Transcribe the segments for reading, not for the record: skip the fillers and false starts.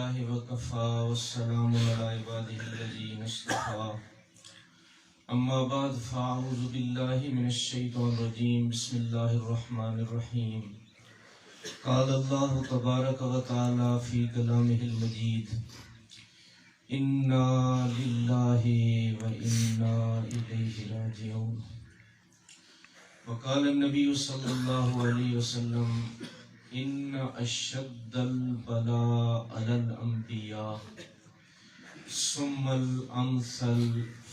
لله وكفى والسلام على عباده الذين اصطفى أما بعد فأعوذ بالله من الشيطان الرجيم بسم الله الرحمن الرحيم قال الله تبارك وتعالى في كلامه المجيد إنا لله وإنا إليه راجعون وقال النبي صلى الله عليه وسلم إن أشد البلاء على الأنبياء ثم الأمثل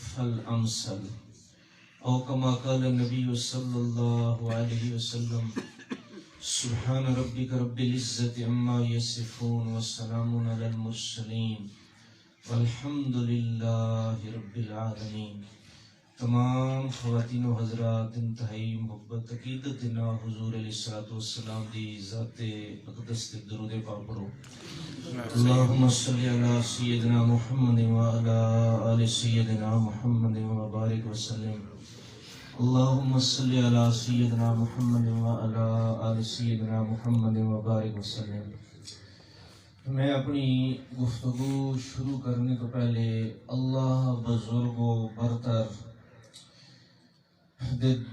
فالأمثل أو كما قال النبي صلى الله عليه وسلم سبحان ربك رب العزة عما يصفون والسلام على المرسلين والحمد لله رب العالمين۔ تمام خواتین و حضرات انتہائی محبت عقیدت دینا حضور علیہ السلام دی ذات اقدس تے درود پاک پڑھو۔ اللہم صلی علی سیدنا محمد وعلی آل سیدنا محمد وبارک وسلم۔ اللہم صلی علی سیدنا محمد وعلی آل سیدنا محمد وبارک وسلم۔ میں اپنی گفتگو شروع کرنے تو پہلے اللہ بزرگ و برتر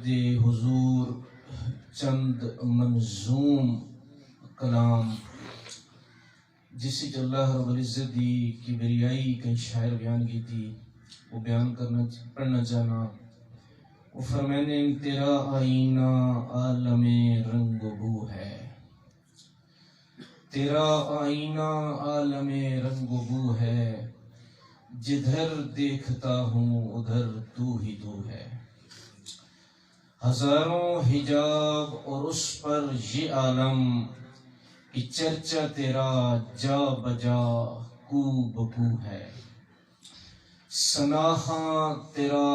دے حضور چند منظوم کلام جس وچ اللہ رب العزت دی کبریائی کئی شاعر بیان کی تھی وہ بیان پڑھنا چاہنا۔ وہ فرمانے تیرا آئینہ عالم رنگ و بو ہے، تیرا آئینہ عالم رنگ و بو ہے، جدھر دیکھتا ہوں ادھر تو ہی تو ہے۔ ہزاروں حجاب اور اس پر یہ عالم کہ چرچا تیرا جا بجا کو بکو ہے۔ سناخاں تیرا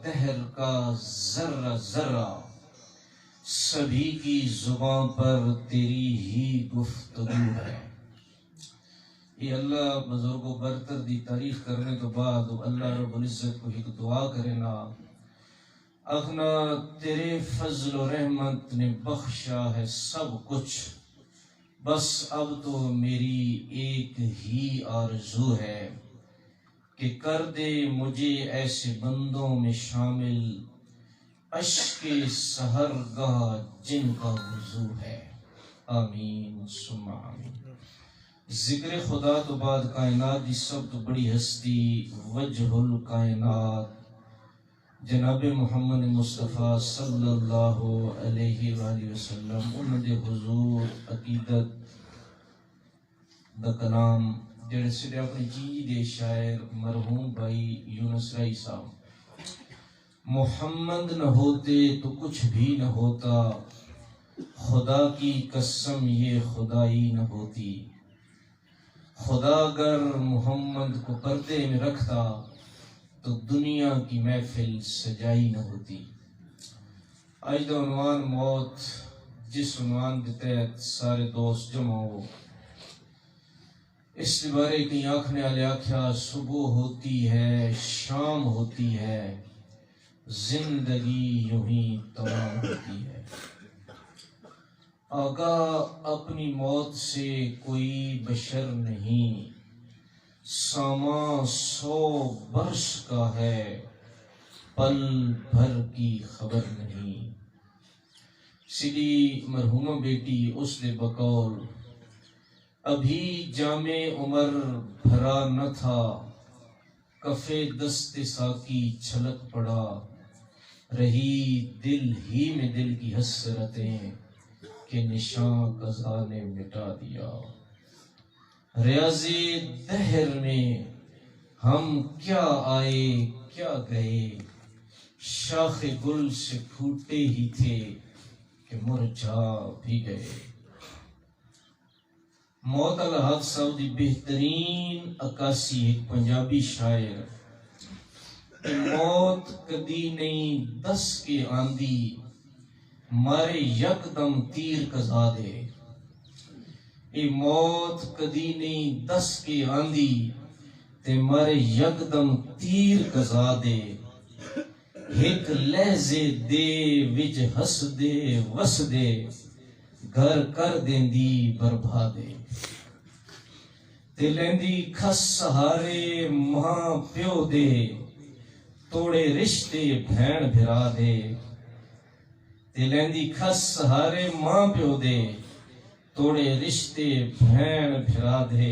دہر کا ذرہ ذرہ، سبھی کی زبان پر تیری ہی گفتگو ہے۔ یہ اللہ بزرگ و برتر دی تعریف کرنے کے بعد اللہ رب العزت کو ایک دعا کرنا، اغنا تیرے فضل و رحمت نے بخشا ہے سب کچھ، بس اب تو میری ایک ہی آرزو ہے کہ کر دے مجھے ایسے بندوں میں شامل، اشک سحر گاہ جن کا وضو ہے۔ آمین ثم آمین۔ ذکر خدا تو بعد کائنات دی سب تو بڑی ہستی وجہ الکائنات جناب محمد مصطفیٰ صلی اللہ علیہ وآلہ وسلم انہوں دے حضور عقیدت دا کلام جڑے سڑے اپنی جی دے شاعر مرحوم بھائی یونس رائی صاحب، محمد نہ ہوتے تو کچھ بھی نہ ہوتا، خدا کی قسم یہ خدائی نہ ہوتی، خدا اگر محمد کو پردے میں رکھتا تو دنیا کی محفل سجائی نہ ہوتی۔ آج دا عنوان موت، جس عنوان کے تحت سارے دوست جمع ہو، اس بارے کہیں آنکھنے والے آکھیا صبح ہوتی ہے شام ہوتی ہے، زندگی یوں ہی تمام ہوتی ہے۔ آگاہ اپنی موت سے کوئی بشر نہیں، سامان 100 برس کا ہے، پل بھر کی خبر نہیں۔ سیدھی مرحومہ بیٹی اس دے بقول ابھی جامِ عمر بھرا نہ تھا، کفِ دست ساقی چھلک پڑا، رہی دل ہی میں دل کی حسرتیں کہ نشاں قضا نے مٹا دیا۔ ریاض دہر میں ہم کیا آئے کیا گئے، شاخ گل سے پھوٹے ہی تھے کہ مرجھا بھی گئے۔ موت الحق صاحب دی بہترین عکاسی ایک پنجابی شاعر کہ موت کدی نہیں دس کے آندی، مارے یکدم تیر قضا دے۔ اے موت کدی نہیں دس کے آندی تے مارے یکدم تیر قضا دے، ایک لہجے دے وچ ہس دے وس دے، گھر کر دیندی بربادے۔ تے لیندی کھس سہارے ماں پیو دے توڑے رشتے بھین بھرا دے تے لیندی کھس سہارے ماں پیو دے توڑے رشتے بھین بھرا دے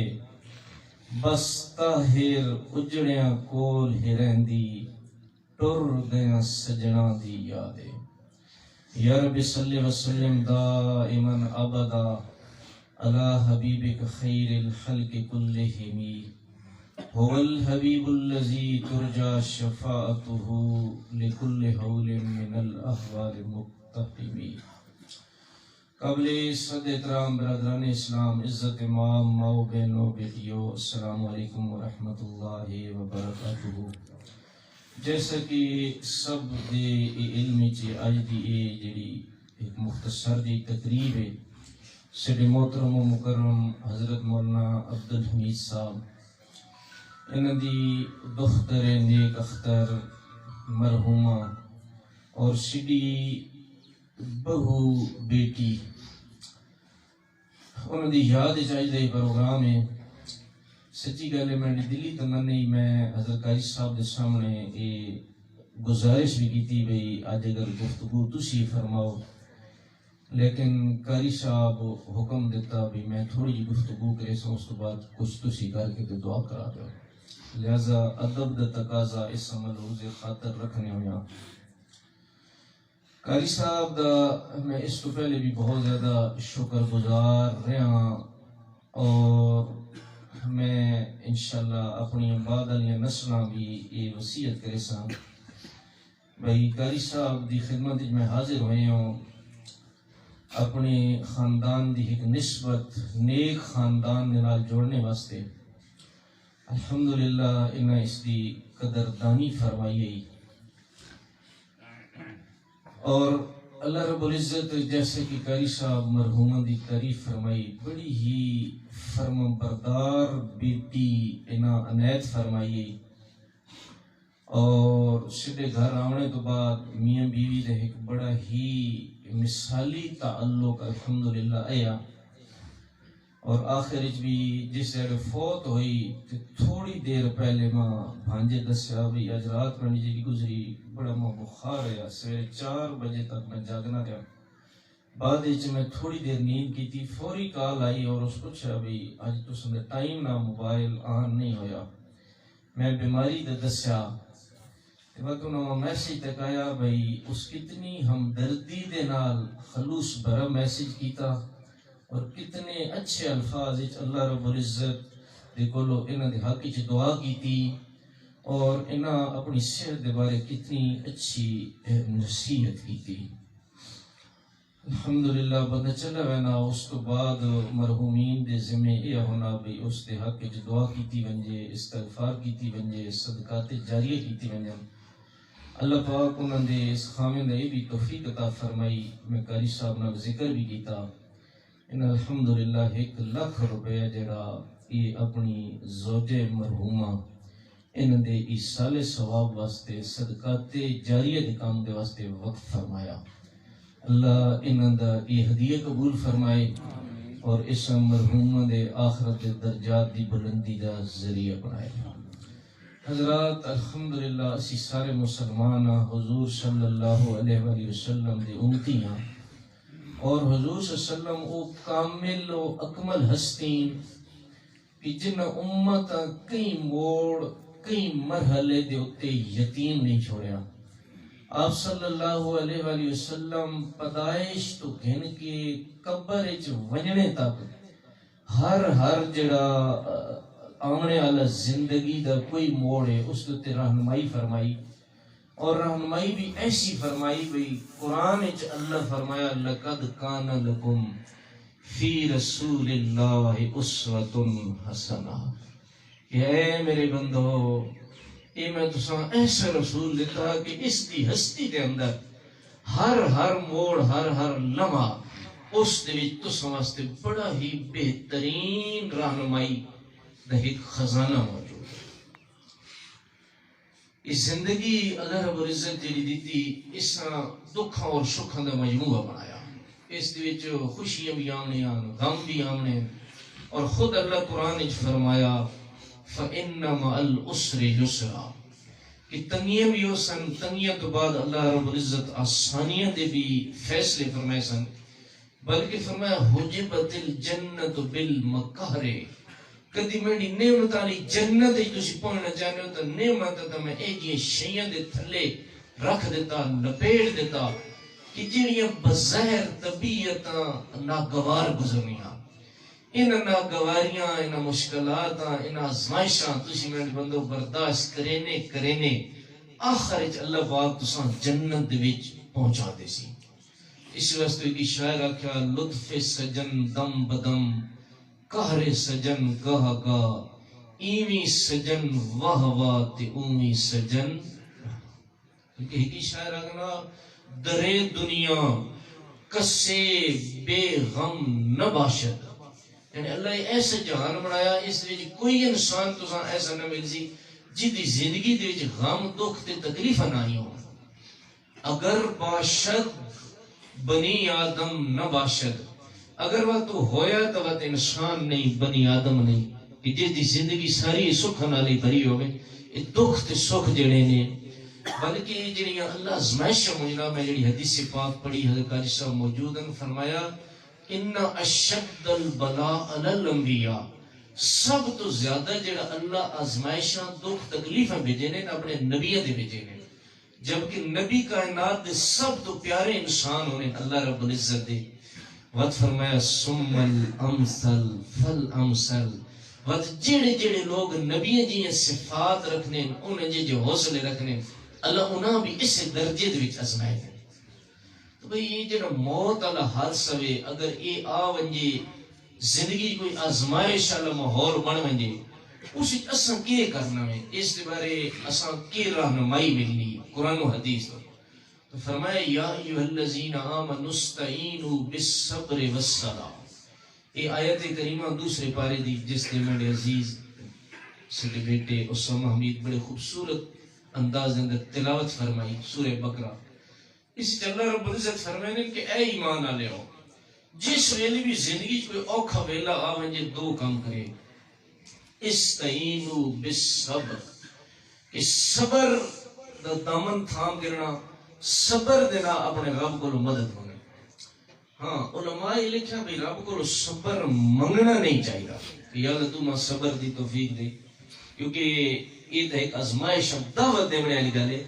بس طاہر اجڑیاں کول ہی رہندی ٹر گیاں سجنا دی یادے یا رب صلی وسلم دائما ابدا علی حبیبک خیر الخلق کلہم هو الحبیب الذی ترجى شفاعته لكل حول من الاحوال مقتحم قبل صد احترام برادران اسلام عزت امام ماؤ بہنوں بیٹیوں السلام علیکم ورحمۃ اللہ وبرکاتہ جیسا کہ سب دے علم چی آج دی جڑی ایک مختصر دی تقریب ہے سیڈے محترم و مکرم حضرت مولانا عبدالحمید صاحب انہاں دی دختر نیک اختر مرحومہ اور سیڈی بہو بیٹی انہوں دی یاد چاہیے دے پروگرام ہے سچی گل ہے میں دلی تمنی میں حضرت قاری صاحب دے سامنے یہ گزارش بھی کی بھئی آج اگر گفتگو تسی فرماؤ لیکن قاری صاحب حکم دیتا بھی میں تھوڑی جی گفتگو کرے سا اس کے بعد کچھ تسی کر کے دعا کرا دو لہذا ادب دا تقاضا اس عمل روز خاطر رکھنے ہویا قاری صاحب دا میں اس کو پہلے بھی بہت زیادہ شکر گزار رہا اور میں انشاءاللہ اپنی بعد علیہ نسلہ بھی یہ وصیت کرے سا بھئی قاری صاحب دی خدمت میں حاضر ہوئے ہوں اپنے خاندان دی ایک نسبت نیک خاندان نال جوڑنے واسطے الحمدللہ انہیں اس دی قدردانی فرمائی اور اللہ رب العزت جیسے کہ قاری صاحب مرحومہ دی تعریف فرمائی بڑی ہی فرم بردار بیٹی انہاں عنایت فرمائی اور سیدھے گھر آنے تو بعد میاں بیوی دے ایک بڑا ہی مثالی تعلق الحمدللہ آیا اور آخر بھی جس جگہ فوت ہوئی تو تھوڑی دیر پہلے ماں بھانجے دسیا بھی اج رات میں جی گزری بڑا ماں بخار ہے سویرے 4 بجے تک میں جاگنا رہا بعد میں تھوڑی دیر نیند کی تھی فوری کال آئی اور اس پوچھا بھی اج تو سمجھے ٹائم نہ موبائل آن نہیں ہویا میں بیماری دے دسیا وقت انہوں میسیج تک آیا بھئی اس کتنی ہمدردی دے نال خلوص بھرا میسیج کیتا اور کتنے اچھے الفاظ اللہ رب العزت دے کولو انہاں دے حق وچ دعا کیتی اور انہاں اپنی صحت دے بارے کتنی اچھی نصیحت کیتی الحمدللہ پتہ چلا وینا اس تو بعد مرحومین دے ذمہ یہ ہونا بھی اس دے حق وچ دعا کیتی ونجے استغفار کیتی ونجے صدقات جاریہ کیتی ونجے اللہ پاک انہاں دے اس خامن دے بھی توفیق عطا فرمائی میں قاری صاحب نے ذکر بھی کیتا ان الحمدللہ 1 لاکھ روپے جڑا یہ اپنی زوج مرحومہ ان دے ایصال ثواب واسطے صدقات جاریہ دے کام دے واسطے وقف فرمایا اللہ انہاں دا یہ ہدیہ قبول فرمائے اور اس مرحومہ دے آخرت دے درجات دی بلندی دا ذریعہ بنائے حضرات الحمدللہ اسی سارے مسلمان حضور صلی اللہ علیہ وآلہ وسلم دے امتیاں اور حضور صلی اللہ علیہ وسلم او کامل و اکمل ہستین کہ جن امت کئی موڑ کئی مرحلے دے اتے یتیم نہیں چھوڑیا آپ صلی اللہ علیہ وآلہ وسلم پیدائش تو گھن کے قبر وچ ونجنے تک ہر جڑا آنے والا زندگی دا کوئی موڑ ہے اس تے رہنمائی فرمائی اور رہنمائی بھی ایسی فرمائی بھئی قرآن وچ اللہ فرمایا لقد کان لکم فی رسول اللہ اسوۃ حسنہ کہ اے میرے بندو اے میں تساں ایسا رسول دیتا کہ اس دی ہستی دے اندر ہر موڑ ہر لمحہ اس دے وچ تساں واسطے بڑا ہی بہترین رہنمائی دا ایک خزانہ موجود ہے اس زندگی اللہ رب العزت جڑی دیتی اس دکھاں اور سکھاں دا مجموعہ بنایا اس دے وچ خوشیاں بھی آمنے غم بھی آمنے اور خود اللہ قرآن نے فرمایا فَإِنَّ مَعَ الْعُسْرِ يُسْرًا کہ تنگیاں بھی ہو سن، تنگیاں تو بعد اللہ رب العزت آسانیاں دے بھی فیصلے فرمائے سن، بلکہ فرمایا حجبت الجنت بالمکر، کدی میری نعمت والی جنت تسی پہنچنا چاہتے ہو تو نعمت تو میں اے جی شیاں دے تھلے رکھ دیتا، لپیڑ دیتا کہ جڑیاں بظاہر طبیعتاں ناگوار گزرنیاں، ان ناگواریاں، ان مشکلات، ان آزمائشاں تسی میرے بندو برداشت کرینے آخر اللہ پاک تساں جنت دے وچ پہنچا دے سی۔ اس واسطے کی شاعر آکھیا لطف سجن دم بدم قہر سجن گاہ گاہ ایویں سجن واہ واہ تے اویں سجن، کیونکہ کی شاعر آکھنا درے دنیا کسے بے غم نہ باشد، یعنی اللہ ایسا جہان بنایا اس وچ کوئی انسان تساں ایسا نہ مل سی جدی زندگی دے وچ غم دکھ تے تکلیف نہ ہی ہو۔ اگر باشد بنی آدم نہ باشد، اگر وہ تو ہویا تو وہ انسان نہیں بنی آدم نہیں، کہ جس دی زندگی ساری سکھ نالی بھری ہوئے، یہ دکھ تے سکھ جڑے نے، بلکہ جڑیاں اللہ ازمائشاں مجھنا میں جڑی حدیث پاک پڑھی حضرت قاری صاحب موجود ہیں، فرمایا ان اشد البلاء علی الانبیاء، سب تو زیادہ جڑا اللہ ازمائشاں دکھ تکلیفیں بھیجے نے اپنے نبیوں دے بھیجے نے، جبکہ نبی کائنات دے سب تو پیارے انسان ہونے اللہ رب العزت دے، وقت فرمایا ثم الامثل فالامثل، وقت جڑے جڑے لوگ نبیوں جی صفات رکھنے، انہیں جی حوصلے رکھنے، اللہ انہاں بھی اس درجے دے وچ ازمائے گئے۔ تو بھئی یہ جڑا موت والا حادثہ وے، اگر یہ آ ونجے زندگی کوئی آزمائش والا ماحول بن ونجے، اس وچ اساں کی کرنا ہے، اس دے بارے اساں کی رہنمائی ملنی قرآن و حدیث تو فرمایا یا ایھا الذین آمنوا استعینوا بالصبر والصلاۃ، یہ آیت کریمہ دوسرے پارے دی جس نے میرے عزیز سٹے بیٹے اسامہ حمید بڑے خوبصورت انداز اندر تلاوت فرمائی سورہ بقرہ، اس اللہ رب العزت فرمائے کہ اے ایمان والے ہو، جس ویلے بھی زندگی کوئی اوکھا ویلا آ ونجے دو کام کرے، استعینوا بالصبر، کہ صبر دا دامن تھام کرنا، صبر دینا اپنے رب کو مدد ہونے۔ ہاں علماء لکھا بھی رب کو صبر منگنا نہیں چاہیے کہ یا اللہ تو ماں صبر دی توفیق دے، کیونکہ یہ تو ایک آزمائش دعوت دے بنے گل ہے،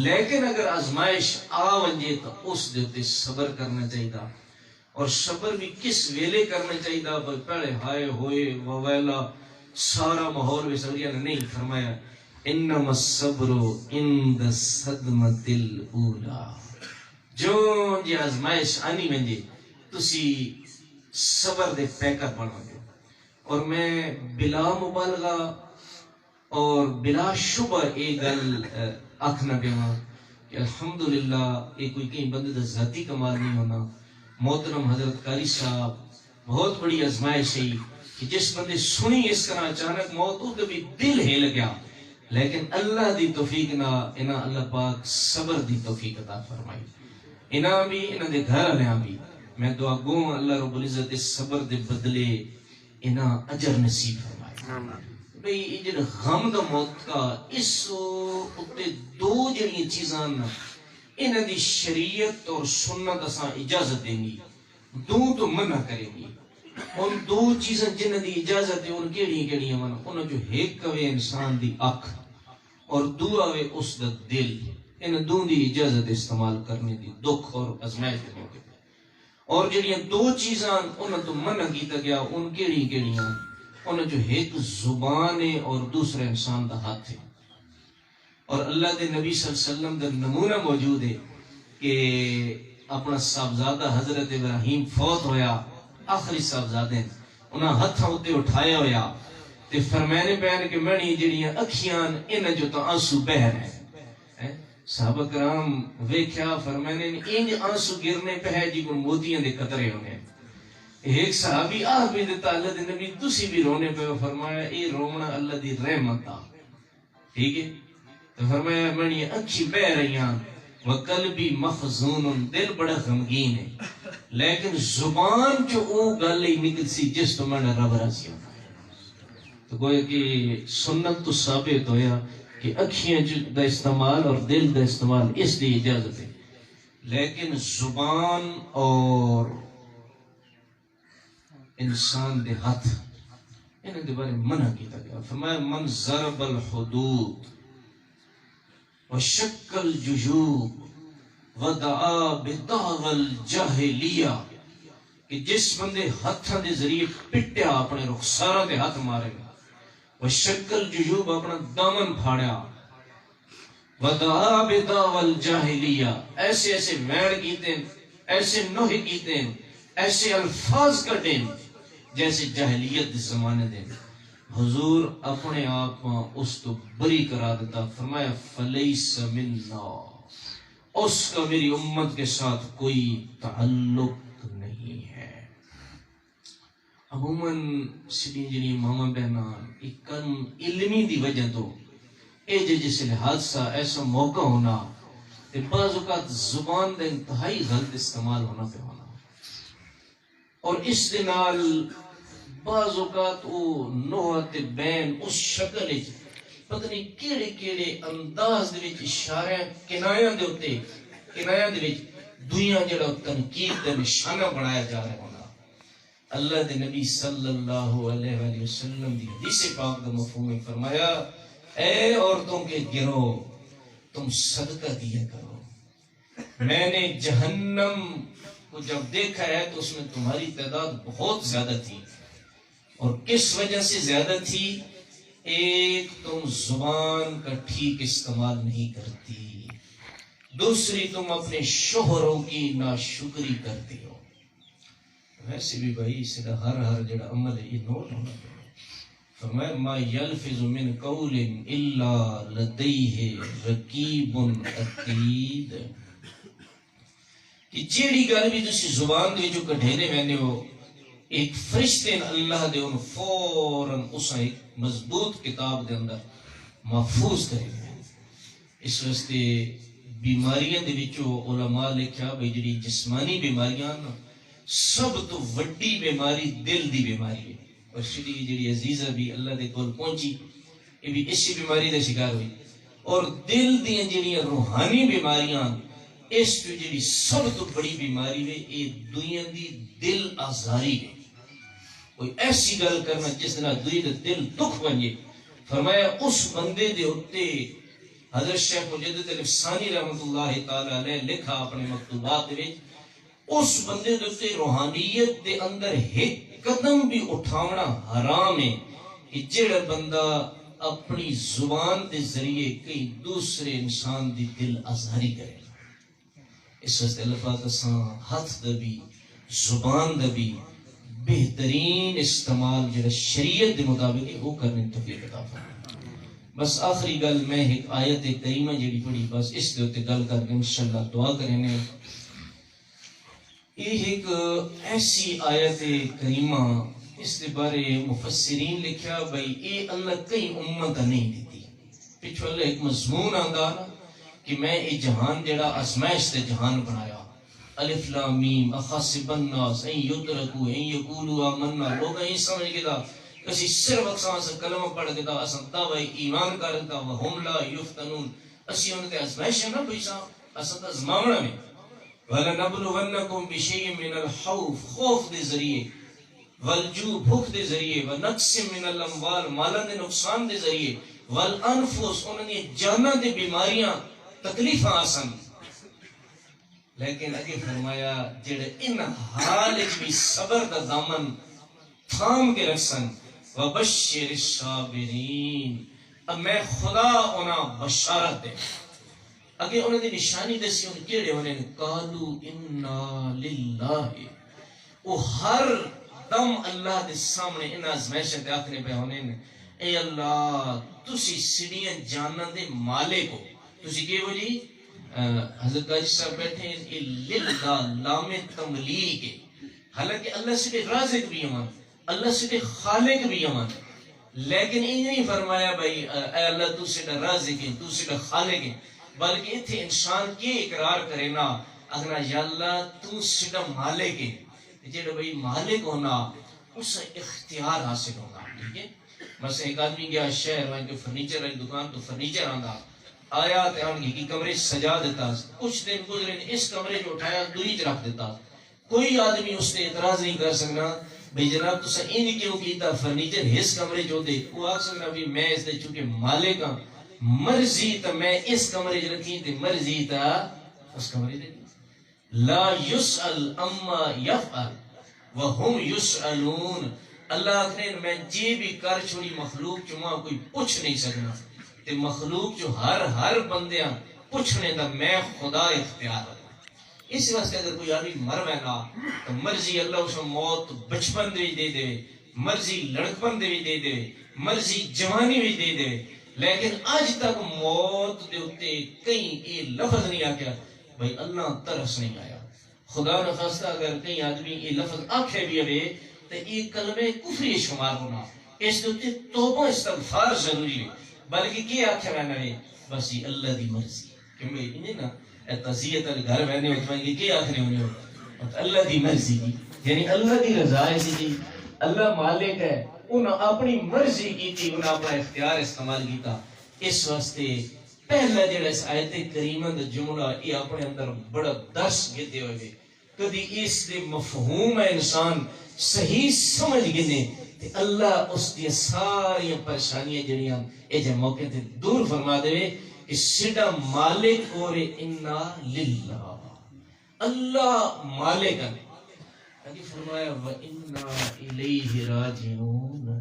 لیکن اگر آزمائش آ ونجے تو اس دے تے صبر کرنا چاہیے، اور صبر بھی کس ویلے کرنا چاہیے، پہلے ہائے ہوئے وویلا سارا ماحول میں سبریہ نے نہیں فرمایا انما الصبر عند الصدمۃ الاولی، جو جی آزمائش آنی ونجے تسی صبر دے پیکر بنو گے۔ اور میں بلا مبالغہ اور بلا شبہ ایک گل آکھنا پیاں کہ الحمدللہ یہ کوئی کہیں بندے دا ذاتی کمال نہیں ہونا، محترم حضرت قاری صاحب بہت بڑی آزمائش ہے کہ جس بندے سنی اس طرح اچانک موت ہو تو بھی دل ہل گیا، لیکن اللہ دی توفیق نہ انہاں اللہ پاک صبر دی توفیق عطا فرمائی، انہاں بھی انہاں دے گھر والےاں بھی میں دعا گوں اللہ رب العزت اس صبر دے بدلے انہاں اجر نصیب فرمائے۔ بھئی یہ جڑا غم دا موت کا اس اتے دو جڑی چیزاں انہاں دی شریعت اور سنت اساں اجازت دیں گی، دو تو منع کریں گی، ان دو چیزاں جنہاں دی اجازت ہے ان کیڑی کیڑی ہیں، انہاں جو ایک کوے انسان دی اکھ اور دوسرا وے اس دا دل، ان دو دی اجازت استعمال کرنے دی دکھ اور ازمائش دے موقع پہ، اور جڑیاں دو چیزاں انہاں تو منع کیتا گیا ان کیڑی کیڑیاں، انہاں جو ایک زبان ہے اور دوسرا انسان دا ہاتھ ہے، اور اللہ دے نبی صلی اللہ علیہ وسلم دا نمونہ موجود ہے کہ اپنا صاحبزادہ حضرت ابراہیم فوت ہویا، آخری صاحبزادے انہاں ہتھاں اتے اٹھایا ہویا تے فرمانے پہن کہ منی جڑیاں اکھیاں انہاں جو تو آنسو بہ رہے ہیں، صحابہ کرام ویکھیا فرمانے انج آنسو گرنے پہ جی کو موتیاں دے قطرے ہونے، ایک صحابی آہ بھی دیتا اللہ دے نبی تسی بھی رونے پہ، فرمایا اے رونا اللہ دی رحمت آ، ٹھیک ہے، تو فرمایا منی اکھی بہ رہی ہیں، وقلبی محزون، دل بڑا غمگین ہے، لیکن زبان جو او گل ہی نکل سی جس تو میں رب راضی ہونا ہے۔ تو گویا کہ سنت تو ثابت ہویا کہ اکھیاں دا استعمال اور دل دا استعمال اس دی اجازت ہے، لیکن زبان اور انسان دے ہاتھ انہاں دے بارے منع کیتا گیا۔ فرمایا من ضرب الحدود وشق الجیوب ودعا بدعوى الجاہلیہ، کہ جس بندے ہاتھاں دے ذریعے پٹیا اپنے رخسارہ دے ہاتھ مارے گا، وشق الجیوب اپنا دامن پھاڑیا، ودعا بدعوى الجاہلیہ ایسے ایسے ویڑ کیتے ہیں، ایسے نوحے کیتے ہیں، ایسے الفاظ کٹیں جیسے جاہلیت دے زمانے دے، حضور اپنے آپ اس تو بری کرا دیتا۔ فرمایا فلیس منا، اس کا میری امت کے ساتھ کوئی تعلق نہیں ہے۔ عموماً سڑی جنی ماما بہنان اکن علمی دی وجہ تو اے جیسے حادثہ ایسا موقع ہونا تے بعض اوقات زبان دا انتہائی غلط استعمال ہونا پہ ہونا، اور اس دے نال بعض اوقات او نوحت بین اس شکل وچ پتہ نہیں کیڑے کیڑے انداز دے وچ اشارے کنایاں دے اوتے کنایاں دے وچ دنیا جڑا تنقید دا نشانہ بنایا جا رہا ہونا۔ اللہ دے نبی صلی اللہ علیہ وآلہ وسلم دی حدیث پاک دا مفہوم میں فرمایا اے عورتوں کے گروہ تم صدقہ دیا کرو، میں نے جہنم کو جب دیکھا ہے تو اس میں تمہاری تعداد بہت زیادہ تھی، اور کس وجہ سے زیادہ تھی؟ ایک تم زبان کا ٹھیک استعمال نہیں کرتی، دوسری تم اپنے شوہروں کی ناشکری کرتی ہو۔ ویسے بھی بھائی اس کا ہر جڑا عمل ہے یہ نوٹ ہونا چاہیے۔ فرمایا ما یلفظ من قول الا لدیہ رقیب عتید، کہ جیڑی گل بھی تسی زبان دے جو کڈھینے ویندے ہو ایک فرشتے اللہ دے ان فوراً اسا ایک مضبوط کتاب دے اندر محفوظ کرے گئے۔ اس واسطے بیماریاں دے وچوں علماء لکھیا بھئی جڑی جسمانی بیماریاں سب تو وڈی بیماری دل دی بیماری ہے، اور شری جڑی عزیزہ بھی اللہ دے کول پہنچی یہ بھی اسی بیماری دا شکار ہوئی، اور دل دیاں جڑیاں روحانی بیماریاں اس تو جڑی سب تو بڑی بیماری ہے یہ دنیا دی دل آزاری ہے، کوئی ایسی گل کرنا جس طرح دنیا دا دل دکھ بنجے۔ فرمایا اس بندے دے ہوتے حضرت شیخ مجدد الفسانی رحمۃ اللہ تعالی علیہ لکھا اپنے مکتوبات میں، اس بندے دے ہوتے روحانیت دے اندر ایک قدم بھی اٹھاونا حرام ہے کہ جڑا بندہ اپنی زبان دے ذریعے کئی دوسرے انسان دی دل آزاری کرے۔ اس واسطے اللہ پاک اساں ہاتھ دا بھی زبان دا بھی بہترین استعمال جڑا شریعت دے مطابق ہے وہ کرنے توفیق عطا فرمائے۔ بس آخری گل میں ایک آیت کریمہ جڑی پڑھی بس اس دے اوتے گل کر کے انشاءاللہ دعا کریں۔ یہ ایک ایسی آیت کریمہ اس دے بارے مفسرین لکھیا بھئی اے اللہ کئی امت نہیں دیتی، پچھو اللہ ایک مضمون آندا نا کہ میں یہ جہان جڑا آزمائش دے جہان بنایا، الف لام میم احسب الناس ان یترکوا ان یقولوا آمنا، لوگ یہ سمجھ کے دا کسی صرف اکساں سے کلمہ پڑھ کے دا اساں دعوی ایمان کرتا وہم لا یفتنون، اسی ان تے آزمائش نہ پیسا اساں دا زمانہ میں وَلَنَبْلُوَنَّكُمْ بِشَيْءٍ مِّنَ الْخَوْفِ، خوف دے ذریعے، والجوع بھوک دے ذریعے، وَنَقْصٍ مِّنَ الْأَمْوَالِ مالاں دے نقصان دے ذریعے، والانفس انہوں نے جاناں دے بیماریاں تکلیفاں آسن، لیکن اگے فرمایا جڑے ان حال بھی صبر دا دامن تھام کے رکھسن، وَبَشِّرِ الصَّابِرِينَ، اب میں خدا انہاں بشارت دے اگے انہوں نے نشانی دسی ان کیڑے انہیں قالو انا للہ، وہ ہر دم اللہ دے سامنے ان آزمائشیں دے آخنے پہ انہیں اے اللہ تسی سڑیاں جانن دے مالک ہو، تسی کہے ہو جی حضرت قاضی صاحب بیٹھے ہیں للہ لام تملیک ہے، حالانکہ اللہ سے رازق بھی امان، اللہ سے خالق بھی امان، لیکن یہ نہیں فرمایا بھائی اے اللہ تو سے رازق ہے تو سے خالق ہے، بلکہ اتھے انسان کی اقرار کرے نا اگنا یا اللہ تو سڈا مالک ہے جڑا بھئی مالک ہونا اس اختیار حاصل ہونا ٹھیک ہے مثلا ایک آدمی گیا شہر وہاں جو فرنیچر والی دکان تو فرنیچر آندا آیا تے آن کی کمرے سجا دیتا کچھ دن گزرے اس کمرے جو اٹھایا دوری چ رکھ دیتا کوئی آدمی اس نے اعتراض نہیں کر سکنا بھئی جناب تو این کیوں کیتا فرنیچر اس کمرے جو دے وہ آکھ سکنا بھی میں اس دے چونکہ مالک ہاں مرضی تا میں اس کمرے چ رکھی تے مرضی تا اس کمرے چ لا یسأل اما یفعل وہم یسألون اللہ آخنے میں جی بھی کر چھوڑی مخلوق جو وہاں کوئی پوچھ نہیں سکنا تے مخلوق جو ہر بندیاں پوچھنے دا میں خدا اختیار ہے اس واسطے اگر کوئی آدمی مر بینا تو مرضی اللہ اس موت بچپن دے دے مرضی لڑکپن دے دے مرضی جوانی بھی دے دے لیکن آج تک موت دے اتے کہیں یہ لفظ نہیں آکیا بھئی اللہ ترس نہیں آیا خدا نخواستہ اگر کئی آدمی یہ لفظ آکھے بھی ہوئے تو یہ کلمہ کفری شمار ہونا اس دے توبہ استغفار ضروری ہے بلکہ کیا آکھے رہنا ہے بس یہ اللہ دی مرضی کیونکہ انہیں نا تزیت گھر بہنے ہوتے ہیں کہ کیا آخری ہونے ہوتے اللہ دی مرضی کی یعنی اللہ دی رضا ہے سی اللہ مالک ہے انہوں اپنی مرضی کی تھی انہوں اپنا اختیار استعمال کیتا اس واسطے پہلا جڑا اس آیت کریمہ دا جملہ یہ اپنے اندر بڑا درس گیتے ہوئے کدی اس دے مفہوم ہے انسان صحیح سمجھ گنے تے اللہ اس دی ساری پریشانیاں جڑیاں اے جے موقع تے دور فرما دے کہ سڈا مالک اور انا للہ اللہ مالک ہے فرمایا وَإِنَّا إِلَيْهِ رَاجِعُونَ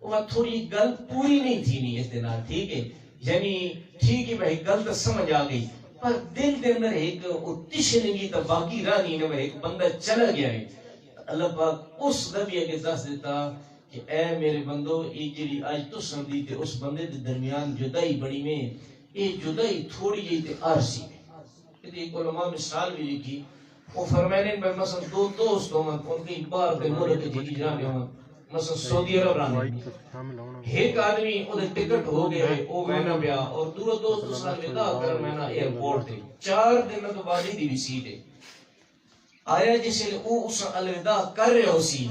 وہ تھوڑی گل پوری نہیں تھی نہیں اس دن ٹھیک ہے یعنی ٹھیک ہے بھائی گل تو سمجھ آ گئی پر دل دے اندر ایک اتش نہیں تو باقی راہ نہیں نہ ایک بندہ چلا گیا ہے اللہ پاک اس نبی اگے دس دیتا کہ اے میرے بندو یہ جڑی اج تو سمجھی تے اس بندے دے درمیان جدائی بڑی میں یہ جدائی تھوڑی جی تے عارضی ہے ایک علماء مثال بھی لکھی وہ فرمانے میں مثلا دو دوست ہوں ان کے باہر کے ملک جی جانے ہوں مثلا سعودی عرب رانے ایک آدمی ادھر ٹکٹ ہو گئے وہ وینا پیا اور دورو دوست اس نے ودا کر وینا ایئرپورٹ تے 4 دن تو بعد ہی دی سیٹ ہے آیا جس لئے وہ اس الوداع کر رہے ہو سی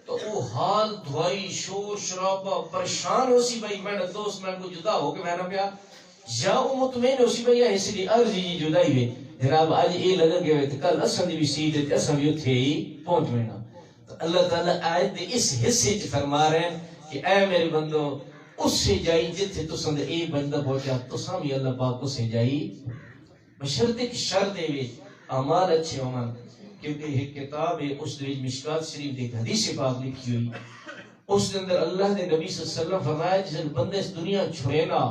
تو وہ حال دھوائی شور شرابہ پریشان ہو سی بھائی میں دوست میں کو جدا ہو کے وینا پیا یا وہ مطمئن ہو سی بھائی اس لیے عرضی جی جدائی ہوئے جناب آج یہ لگا گئے تھے کل اسن دی بھی سیٹ ہے اسن بھی اتھے ہی پہنچ میں نا تو اللہ تعالیٰ آیت دے اس حصے چ فرما رہے ہیں کہ اے میرے بندو اس سے جائی جتھے تو سند اے بندہ پہنچا تو سامی اللہ پاک اس سے جائی بشرط کی شرط ہے اعمال اچھے ہوں کیونکہ ایک کتاب ہے اس دے مشکات شریف دے حدیث پاک لکھی ہوئی اس کے اندر اللہ دے نبی صلی اللہ علیہ وسلم فرمایا جس بندے اس دنیا چھوڑنا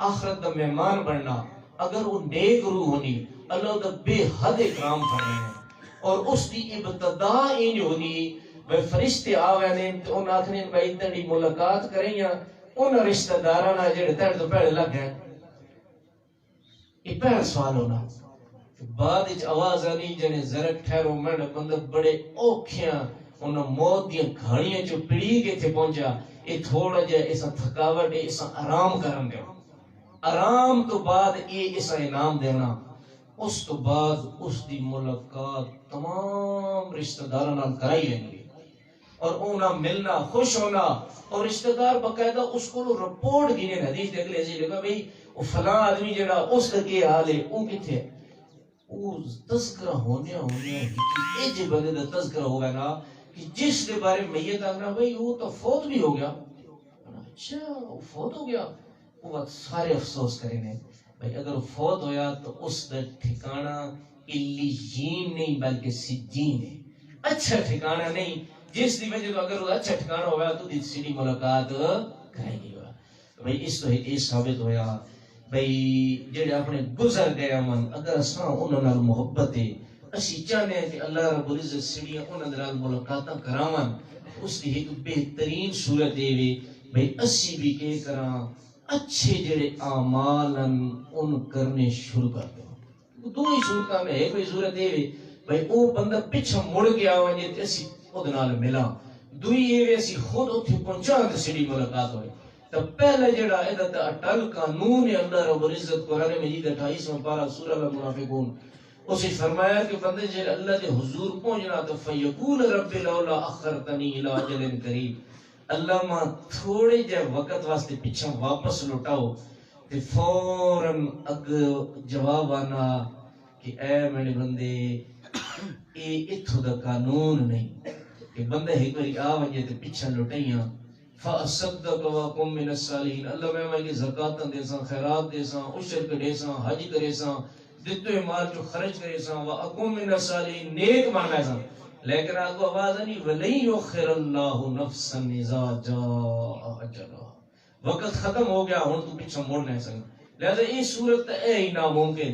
آخرت دا مہمان بننا اگر وہ نیک روح ہونی اللہ دا بے حد اکرام فرمائے ہیں اور اس دی ابتدا این ہونی بے فرشتے آوینے تو ان آخرین بھائی تنی ملاقات کریں یا ان رشتہ دارانا جڑے تیر تو پہلے لگ گئے یہ پہل سوال ہونا بعد اچ آواز آنی جنے زرک ٹھہرو میں بندہ بڑے اوکھیاں انہوں موت دیاں گھڑیاں جو پڑی کے تھے پہنچا یہ تھوڑا جائے ایسا تھکاوٹ ایسا آرام کرن دے آرام تو بعد یہ ایسا انعام دینا اس تو بعد اس دی ملاقات تمام رشتہ داران کرائی لیں گے اور اونا ملنا خوش ہونا اور رشتہ دار باقاعدہ اس کو رپورٹ گینے حدیث دیکھ لے لگا بھئی وہ فلاں آدمی جڑا اس کا کے حال ہے وہ کتھے وہ تذکرہ ہونے ایک جی بندے دا تذکرہ ہو گیا نا کہ جس کے بارے میں یہ تاکنا بھئی وہ تو فوت بھی ہو گیا اچھا وہ فوت ہو گیا وہ وقت سارے افسوس کریں گے بھئی اگر وہ فوت ہویا تو اس دا ٹھکانہ علیین نہیں بلکہ سجین ہے اچھا ٹھکانہ نہیں جس دی وجہ اگر وہ اچھا ٹھکانہ ہویا تو دی سیدھی ملاقات کریں گے بھئی اس تو یہ ثابت ہویا بھئی جڑے اپنے گزر گئے من اگر اساں انہاں نال محبت ہے اسی چاہنے ہیں کہ اللہ رب العزت سڑیاں انہاں نال ملاقاتاں کراون اس دی ایک بہترین صورت ہے بھئی اسی بھی کہ کراں اچھے جڑے اعمال ان کرنے شروع کر دو دو ہی صورتاں میں ایک صورت ہے بھئی او بندہ پیچھے مڑ گیا ونجے تے اسی خود نال ملا دوئی یہ اسی خود اتھے پہنچا تے سڑی ملاقات ہوئے تو پہلے جڑا ادھر اٹل قانون ہے اللہ رب العزت قرآن مجید 28واں پارہ سورہ المنافقون اسے فرمایا کہ بندے جڑے اللہ کے حضور پہنچنا تو فیقول رب لولا اخرتنی الی اجل قریب، اللہ ماں تھوڑے جے وقت واسطے پیچھے واپس لوٹاؤ، تے فوراً اگ جواب آنا کہ اے میرے بندے اے اتھو دا قانون نہیں کہ بندے ایک باری آ ونجے تے پیچھے لوٹائیاں فَأَصَدَّقَ وَأَكُن مِّنَ الصَّالِحِينَ، اللہ میں ماں کی زکاتاں دے ساں، خیرات دے ساں، عشر کرے ساں، حج کرے ساں، دتوے مال جو خرچ کرے ساں، وَأَكُن مِّنَ الصَّالِحِينَ نیک بن میں ساں، لیکن آگو آواز نہیں وَلَن يُؤَخِّرَ اللَّهُ نَفْسًا إِذَا جَاءَ أَجَلُهَا، وقت ختم ہو گیا ہن تو پیچھے مڑ نہیں سکتا، لہذا یہ صورت اے ہی ناممکن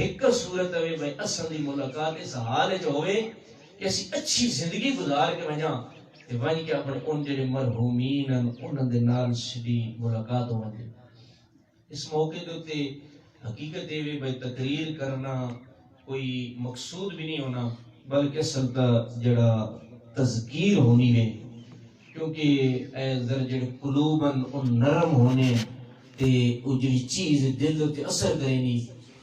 ایک صورت ہے بھائی اصل دی ملاقات اس حال وچ ہوئے کہ اسی اچھی زندگی گزار کے وجاں تے ون کے اپنے ان جڑے مرحومین انہاں دے نال سیدھی ملاقات ہو وندے۔ اس موقع دے تے حقیقت یہ بھائی تقریر کرنا کوئی مقصود بھی نہیں ہونا بلکہ اصل تا جڑا تذکیر ہونی ہے، کیونکہ اے ذرا جڑے قلوبن ان نرم ہونے تے او جڑی چیز دل تے اثر کرینی،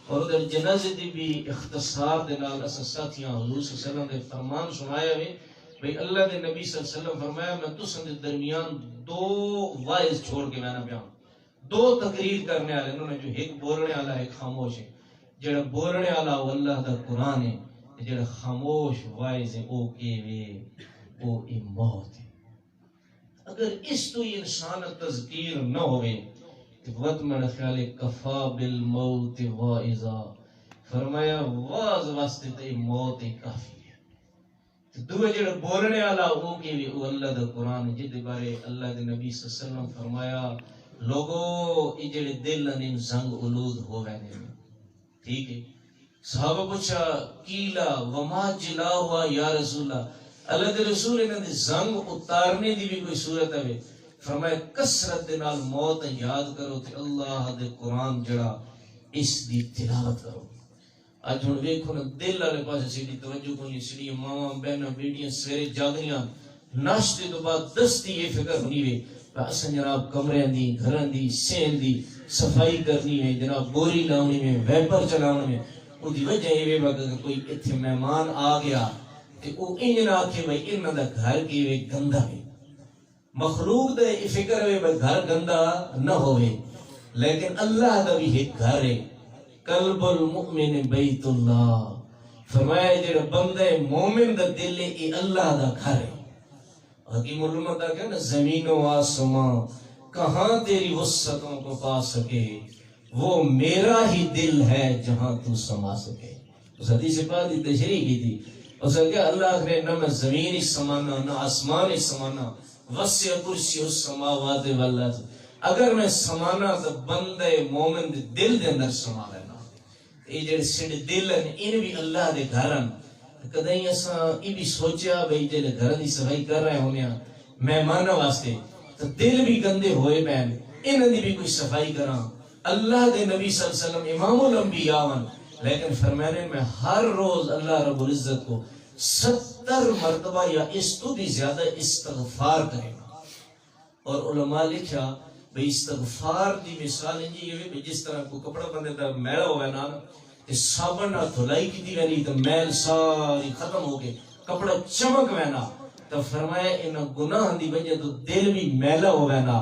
اور ادھر جنازے دی بھی اختصار دے نال اس ساتھیاں حضور صلی اللہ علیہ وسلم نے فرمان سنایا ہے بھئی اللہ دے نبی صلی اللہ علیہ وسلم فرمایا میں تساں دے درمیان دو وائز چھوڑ کے میں نہ بیان، دو تقریر کرنے والے انہوں نے جو ایک بولنے والا ایک خاموش ہے، جڑا بولنے والا وہ اللہ دا قرآن ہے، جڑا خاموش وائز ہے وہ کیوے وہ موت ہے۔ اگر اس تو انسان تذکیر نہ ہوئے وقت میرا خیال ہے کفا بالموت واعظا، فرمایا واز واسطے تے موت ہی کافی ہے۔ دوے جڑا بولنے والا وہ کہ وہ اللہ دا قرآن جس بارے اللہ دے نبی صلی اللہ علیہ وسلم فرمایا لوگو یہ جڑے دل ان زنگ علود ہو گئے ہیں، ٹھیک ہے؟ صحابہ پوچھا کیلا وما جلا ہوا یا رسول اللہ دے رسول انہاں دے زنگ اتارنے دی بھی کوئی صورت ہے؟ فرمایا کثرت دے نال موت یاد کرو تے اللہ دے قرآن جڑا اس دی تلاوت کرو۔ اج ہن ویکھو نا دل والے پاسے سیدھی توجہ کوئی سیدھی ماواں بہناں بیٹیاں سویرے جاگنیاں ناشتے تو بعد دستی یہ فکر ہونی وے اساں جناب کمرے دی گھراں دی سین دی صفائی کرنی ہے، جناب بوری لاونی ہے، ویپر چلاونا ہے۔ او دی وجہ یہ وے کہ کوئی ایتھے مہمان آ گیا تے او انج نہ آکھے بھئی انہاں دا گھر کیویں گندا ہے۔ مخلوق دے فکر ہے بھئی گھر گندا نہ ہوئے، لیکن اللہ دا بھی ایک گھر ہے، قلب المؤمن بیت اللہ، فرمایا جڑا بندہ مومن دا دل ہے یہ اللہ دا گھر ہے۔ حکیم علماء دا کہ نا زمین و آسمان کہاں تیری وسعتوں کو پا سکے، وہ میرا ہی دل ہے جہاں تو سما سکے۔ اس حدیث پاک دی تشریح کی تھی، اس نے کہا اللہ نے نہ میں زمین ہی سمانا نہ آسمان ہی سمانا، وسع کرسی السماوات والارض، اگر میں سمانا تو بندے مومن دے دل دے اندر سما لینا۔ یہ جڑے سڈے دل ہیں ان بھی اللہ دے گھر ہیں، کدی اساں یہ بھی سوچیا بھئی جڑے گھر دی صفائی کر رہے ہونے مہمانوں واسطے تو دل بھی گندے ہوئے پین انہاں دی بھی کوئی صفائی کراں۔ اللہ دے نبی صلی اللہ علیہ وسلم امام الانبیاء ون، لیکن فرمانے میں ہر روز اللہ رب العزت کو 70 مرتبہ یا اس تو بھی زیادہ استغفار کرے گا۔ اور علماء لکھا بھئی استغفار دی مثال یہ ہے جس طرح کو کپڑا بندے دا میلا ہوئے نا صابن نہ دھلائی کی دی وینی تو میل ساری ختم ہو گئے کپڑا چمک وینا، تو فرمایا انہاں گناہ دی وجہ تو دل بھی میلا ہوئے نا،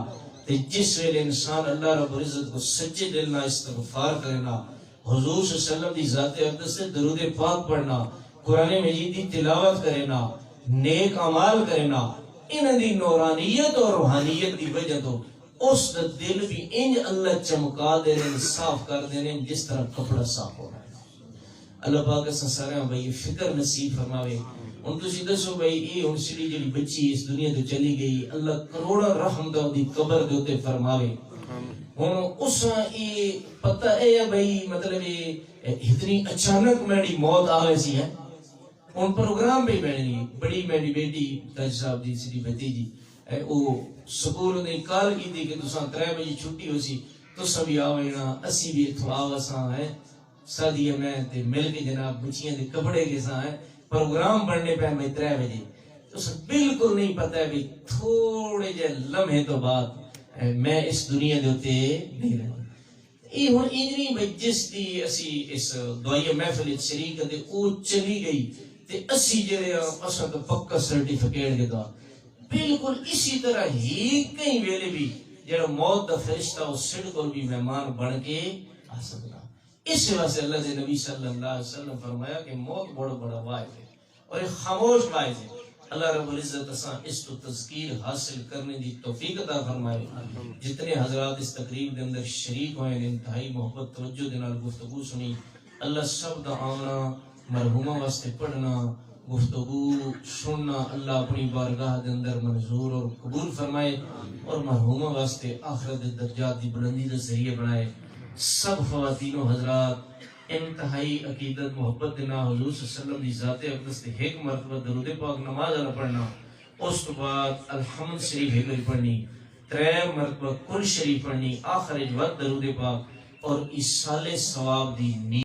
جس ویلے انسان اللہ رب العزت کو سچے دل نہ استغفار کرنا، حضور صلی اللہ علیہ وسلم دی ذات اقدس سے درود پاک پڑھنا، قرآن مجید کی تلاوت کرنا، نیک اعمال کرنا، ان دی نورانیت اور روحانیت دی وجہ تو اس دا دل بھی انج اللہ چمکا دے رہے صاف کر دے رہے جس طرح کپڑا صاف ہو رہا ہے۔ اللہ پاک اس سارے بھائی فکر نصیب فرماوے۔ ان تسی دسو بھائی یہ ہن سیدھی جڑی بچی اس دنیا تو چلی گئی، اللہ کروڑا رحم دا دی قبر دے اوتے فرماوے۔ ہن اس یہ پتہ ہے بھائی مطلب اتنی اچانک میری موت آوے سی ہے، ان پروگرام بھی بننی بڑی میری بیٹی تاج صاحب دی سیدھی بھتیجی او سکول نے کال کی تھی کہ تساں 3 بجے چھٹی ہو سی تساں بھی آوینا اسی بھی اتھو آوساں ہے سادی میں تے مل کے جناب بچیاں دے کپڑے کے ساں ہے پروگرام بننے پہ میں 3 بجے تو بالکل نہیں پتہ ہے بھی تھوڑے جے لمحے تو بعد میں اس دنیا دے اوتے نہیں رہنا. یہ ہن انجنی بھئی جس دی اسی اس دعائیہ محفل وچ شریک تے او چلی گئی تے اسی جڑے اساں دا پکا سرٹیفکیٹ دے دا بالکل اسی طرح ہی کئی ویلے بھی جڑا موت دا فرشتہ او سڑ کول بھی مہمان بن کے آ سکدا. اس واسطے اللہ دے نبی صلی اللہ علیہ وسلم فرمایا کہ موت بڑا بڑا واعظ ہے اور ایک خاموش واعظ ہے. اللہ رب العزت اساں اس کو تذکیر حاصل کرنے دی توفیق عطا فرمائے. جتنے حضرات اس تقریب دے اندر شریک ہوئے ہیں انتہائی محبت توجہ دے نال گفتگو سنی. اللہ سب دا آنا مرحومہ واسطے پڑھنا گفتگو سننا اللہ اپنی بارگاہ دے اندر منظور اور قبول فرمائے اور مرحومہ واسطے آخرت دے درجات دی بلندی دا ذریعہ بنائے. سب خواتین و حضرات انتہائی عقیدت محبت دینا حضور صلی اللہ علیہ وسلم دی ذات اقدس تے ایک مرتبہ درود پاک نماز والا پڑھنا. اس تو بعد الحمد شریف ایک پڑھنی 3 مرتبہ کل شریف پڑھنی. آخر وقت درود پاک اور ایصال ثواب دی